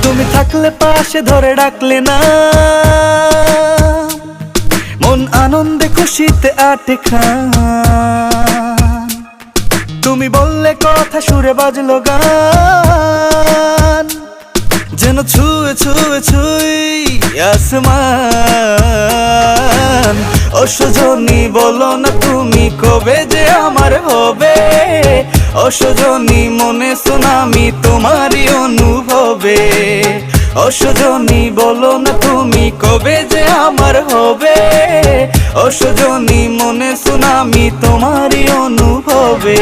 তুমি থাকলে পাশে ধরে ডাকলে না, মন আনন্দে খুশিতে আটে খান। তুমি বললে কথা সুরে বাজলো গান, যেন ছুঁয়ে ছুঁয়ে ছুঁই আসমান। ও সজনী বলো না তুমি কবে যে আমার হবে, ও সজনী মনে সুনামি তোমারই অনুভবে। ও সজনী বলো না তুমি কবে যে আমার হবে, ও সজনী মনে সুনামি তোমারই অনুভবে।